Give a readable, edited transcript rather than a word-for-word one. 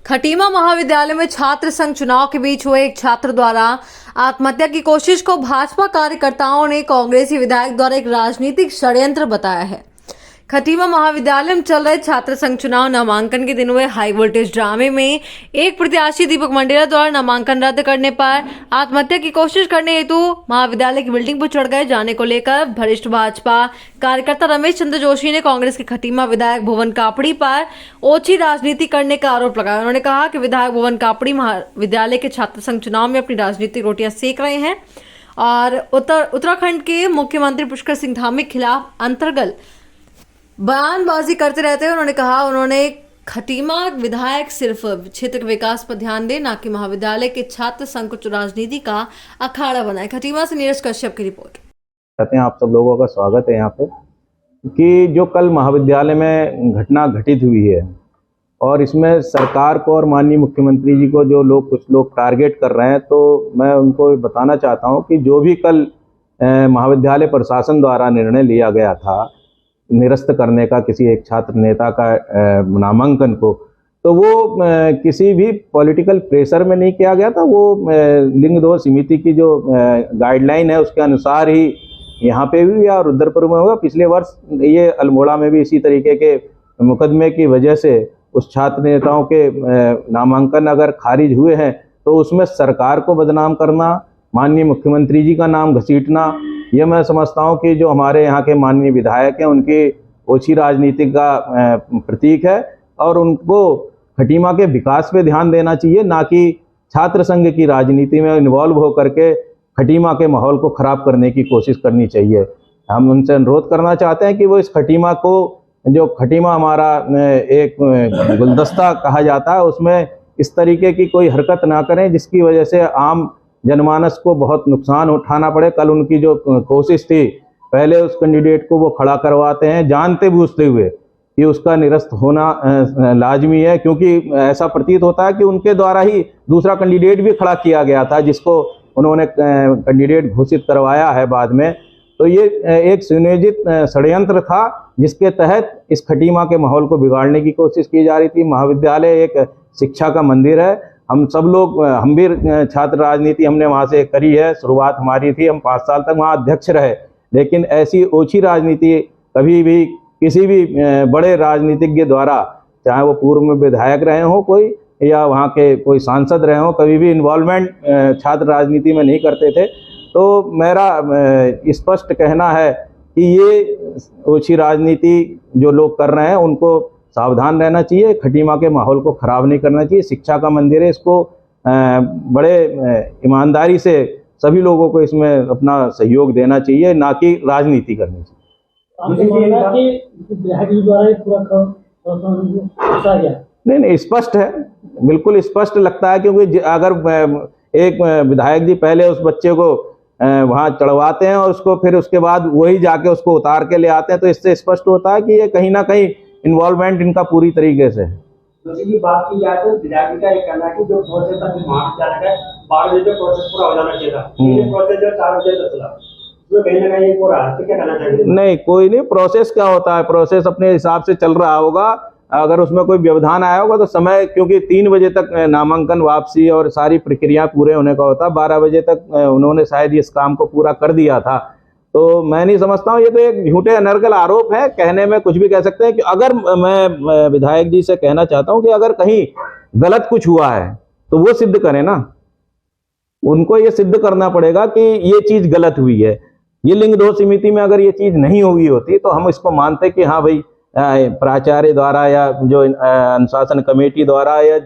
खटीमा महाविद्यालय में छात्र संघ चुनाव के बीच हुए एक छात्र द्वारा आत्महत्या की कोशिश को भाजपा कार्यकर्ताओं ने कांग्रेसी विधायक द्वारा एक राजनीतिक षड्यंत्र बताया है। खटीमा महाविद्यालय में चल रहे छात्र संघ चुनाव नामांकन के दिन हुए हाई वोल्टेज ड्रामे में एक प्रत्याशी दीपक मंडेला द्वारा नामांकन रद्द करने पर आत्महत्या की कोशिश करने हेतु महाविद्यालय की बिल्डिंग पर चढ़ गए जाने को लेकर वरिष्ठ भाजपा कार्यकर्ता रमेश चंद्र जोशी ने कांग्रेस के खटीमा विधायक भुवन कापड़ी पर ओछी राजनीति करने का आरोप लगाया। उन्होंने कहा कि विधायक भुवन कापड़ी महाविद्यालय के छात्र संघ चुनाव में अपनी राजनीतिक रोटियां सेक रहे हैं और उत्तराखंड के मुख्यमंत्री पुष्कर सिंह धामी के खिलाफ अंतर्गत बयानबाजी करते रहते हैं। उन्होंने कहा उन्होंने खटीमा विधायक सिर्फ क्षेत्र के विकास पर ध्यान दे, ना कि महाविद्यालय के छात्र संघ को राजनीति का अखाड़ा बनाए। खटीमा से नीरज कश्यप की रिपोर्ट। कहते हैं आप सब लोगों का स्वागत है यहाँ पे कि जो कल महाविद्यालय में घटना घटित हुई है और इसमें सरकार को और माननीय मुख्यमंत्री जी को जो लोग कुछ लोग टारगेट कर रहे हैं, तो मैं उनको बताना चाहता हूँ कि जो भी कल महाविद्यालय प्रशासन द्वारा निर्णय लिया गया था निरस्त करने का किसी एक छात्र नेता का नामांकन को, तो वो किसी भी पॉलिटिकल प्रेशर में नहीं किया गया था। वो लिंग दोष समिति की जो गाइडलाइन है उसके अनुसार ही यहाँ पे भी और रुद्रपुर में हुआ। पिछले वर्ष ये अल्मोड़ा में भी इसी तरीके के मुकदमे की वजह से उस छात्र नेताओं के नामांकन अगर खारिज हुए हैं तो उसमें सरकार को बदनाम करना, माननीय मुख्यमंत्री जी का नाम घसीटना, ये मैं समझता हूँ कि जो हमारे यहाँ के माननीय विधायक हैं उनकी ओछी राजनीति का प्रतीक है और उनको खटीमा के विकास पे ध्यान देना चाहिए, ना कि छात्र संघ की राजनीति में इन्वॉल्व होकर के खटीमा के माहौल को खराब करने की कोशिश करनी चाहिए। हम उनसे अनुरोध करना चाहते हैं कि वो इस खटीमा को, जो खटीमा हमारा एक गुलदस्ता कहा जाता है, उसमें इस तरीके की कोई हरकत ना करें जिसकी वजह से आम जनमानस को बहुत नुकसान उठाना पड़े। कल उनकी जो कोशिश थी, पहले उस कैंडिडेट को वो खड़ा करवाते हैं जानते बूझते हुए कि उसका निरस्त होना लाजमी है, क्योंकि ऐसा प्रतीत होता है कि उनके द्वारा ही दूसरा कैंडिडेट भी खड़ा किया गया था जिसको उन्होंने कैंडिडेट घोषित करवाया है बाद में। तो ये एक सुनियोजित षड्यंत्र था जिसके तहत इस खटीमा के माहौल को बिगाड़ने की कोशिश की जा रही थी। महाविद्यालय एक शिक्षा का मंदिर है। हम सब लोग, हम भी छात्र राजनीति हमने वहाँ से करी है, शुरुआत हमारी थी, हम 5 साल तक वहाँ अध्यक्ष रहे, लेकिन ऐसी ओछी राजनीति कभी भी किसी भी बड़े राजनीतिज्ञ द्वारा, चाहे वो पूर्व में विधायक रहे हों कोई या वहाँ के कोई सांसद रहे हों, कभी भी इन्वॉल्वमेंट छात्र राजनीति में नहीं करते थे। तो मेरा स्पष्ट कहना है कि ये ओछी राजनीति जो लोग कर रहे हैं उनको सावधान रहना चाहिए, खटीमा के माहौल को खराब नहीं करना चाहिए। शिक्षा का मंदिर है, इसको बड़े ईमानदारी से सभी लोगों को इसमें अपना सहयोग देना चाहिए, ना कि राजनीति करनी चाहिए। नहीं, स्पष्ट है, बिल्कुल स्पष्ट लगता है, क्योंकि अगर एक विधायक जी पहले उस बच्चे को वहाँ चढ़वाते हैं और उसको फिर उसके बाद वही जाके उसको उतार के ले आते हैं, तो इससे स्पष्ट होता है कि ये कहीं ना कहीं इन्वॉल्वमेंट इनका पूरी तरीके से है। की बात की जाए तो विधायक का एक कहना है कि जो प्रोसेस था महाविद्यालय का 12 बजे प्रोसेस पूरा हो जाना चाहिए था, ये प्रोसेस जो 4 बजे तक चला, तो कहीं ना कहीं पूरा है, तो क्या कहना चाहिए? नहीं, कोई नहीं, प्रोसेस क्या होता है, प्रोसेस अपने हिसाब से चल रहा होगा। अगर उसमें कोई व्यवधान आया होगा तो समय, क्योंकि 3 बजे तक नामांकन वापसी और सारी प्रक्रिया पूरे होने का होता, 12 बजे तक उन्होंने शायद इस काम को पूरा कर दिया था। तो मैं नहीं समझता हूँ, ये तो एक झूठे अनर्गल आरोप है, कहने में कुछ भी कह सकते हैं। कि अगर मैं विधायक जी से कहना चाहता हूँ कि अगर कहीं गलत कुछ हुआ है तो वो सिद्ध करें ना, उनको ये सिद्ध करना पड़ेगा कि ये चीज गलत हुई है। ये लिंग दोष समिति में अगर ये चीज नहीं हुई होती तो हम इसको मानते कि हाँ भाई प्राचार्य द्वारा या जो अनुशासन कमेटी द्वारा या